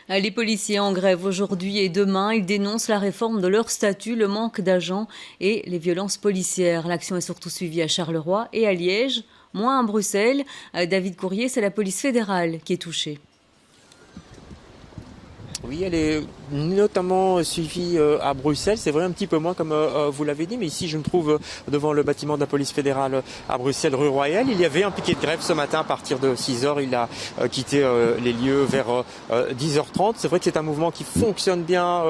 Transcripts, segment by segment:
Les policiers en grève aujourd'hui et demain, ils dénoncent la réforme de leur statut, le manque d'agents et les violences policières. L'action est surtout suivie à Charleroi et à Liège, moins à Bruxelles. David Courrier, c'est la police fédérale qui est touchée. Oui, elle est notamment suivie à Bruxelles. C'est vrai un petit peu moins comme vous l'avez dit, mais ici je me trouve devant le bâtiment de la police fédérale à Bruxelles, rue Royale. Il y avait un piquet de grève ce matin à partir de 6h. Il a quitté les lieux vers 10h30. C'est vrai que c'est un mouvement qui fonctionne bien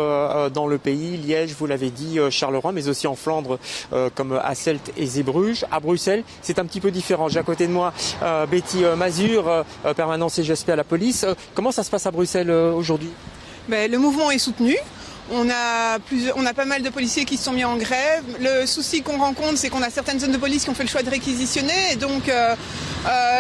dans le pays. Liège, vous l'avez dit, Charleroi, mais aussi en Flandre comme Hasselt et Zeebrugge. À Bruxelles, c'est un petit peu différent. J'ai à côté de moi Betty Mazur, permanent CGSP à la police. Comment ça se passe à Bruxelles aujourd'hui ? Le mouvement est soutenu. On a pas mal de policiers qui se sont mis en grève. Le souci qu'on rencontre, c'est qu'on a certaines zones de police qui ont fait le choix de réquisitionner. Et donc,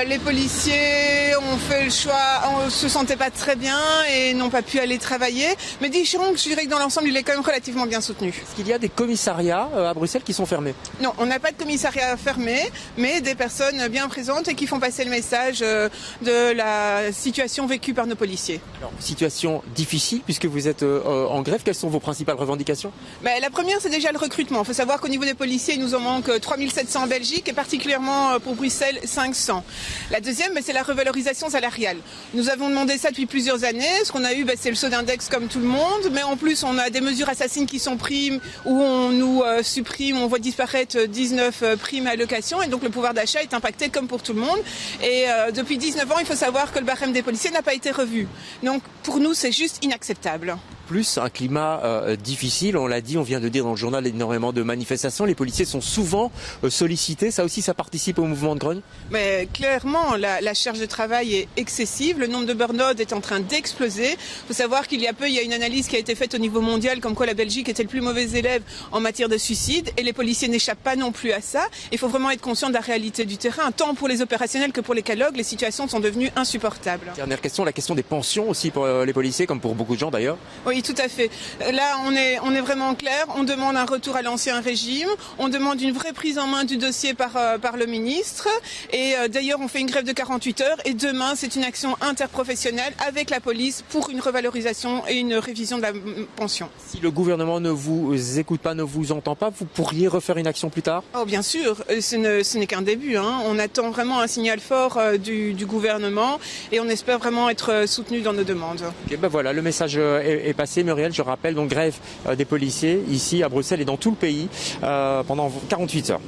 les policiers ont fait le choix, on se sentait pas très bien et n'ont pas pu aller travailler. Mais disons que je dirais que dans l'ensemble, il est quand même relativement bien soutenu. Est-ce qu'il y a des commissariats à Bruxelles qui sont fermés ? Non, on n'a pas de commissariat fermé, mais des personnes bien présentes et qui font passer le message de la situation vécue par nos policiers. Alors, situation difficile puisque vous êtes en grève. Quelles sont vos principales revendications ? La première, c'est déjà le recrutement. Il faut savoir qu'au niveau des policiers, il nous en manque 3700 en Belgique et particulièrement pour Bruxelles, 500. La deuxième, c'est la revalorisation salariale. Nous avons demandé ça depuis plusieurs années. Ce qu'on a eu, c'est le saut d'index comme tout le monde. Mais en plus, on a des mesures assassines qui sont primes où on nous supprime, on voit disparaître 19 primes à allocation. Et donc, le pouvoir d'achat est impacté comme pour tout le monde. Et depuis 19 ans, il faut savoir que le barème des policiers n'a pas été revu. Donc, pour nous, c'est juste inacceptable. Plus un climat difficile, on l'a dit, on vient de dire dans le journal, énormément de manifestations. Les policiers sont souvent sollicités. Ça aussi, ça participe au mouvement de grogne ? Mais clairement, la charge de travail est excessive. Le nombre de burn-out est en train d'exploser. Il faut savoir qu'il y a peu, il y a une analyse qui a été faite au niveau mondial comme quoi la Belgique était le plus mauvais élève en matière de suicide. Et les policiers n'échappent pas non plus à ça. Il faut vraiment être conscient de la réalité du terrain. Tant pour les opérationnels que pour les catalogues, les situations sont devenues insupportables. Dernière question, la question des pensions aussi pour les policiers, comme pour beaucoup de gens d'ailleurs. Oui, tout à fait. Là, on est vraiment clair. On demande un retour à l'ancien régime. On demande une vraie prise en main du dossier par le ministre. Et d'ailleurs, on fait une grève de 48 heures. Et demain, c'est une action interprofessionnelle avec la police pour une revalorisation et une révision de la pension. Si le gouvernement ne vous écoute pas, ne vous entend pas, vous pourriez refaire une action plus tard ? Oh, bien sûr. Ce n'est qu'un début. On attend vraiment un signal fort du gouvernement. Et on espère vraiment être soutenu dans nos demandes. Okay, voilà, le message est passé. Muriel, je rappelle, donc grève des policiers ici à Bruxelles et dans tout le pays pendant 48 heures.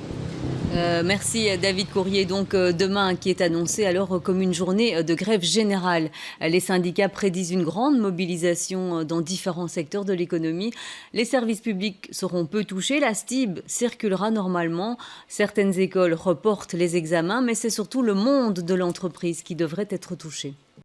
Merci David Courrier. Donc demain qui est annoncé alors comme une journée de grève générale. Les syndicats prédisent une grande mobilisation dans différents secteurs de l'économie. Les services publics seront peu touchés. La STIB circulera normalement. Certaines écoles reportent les examens, mais c'est surtout le monde de l'entreprise qui devrait être touché.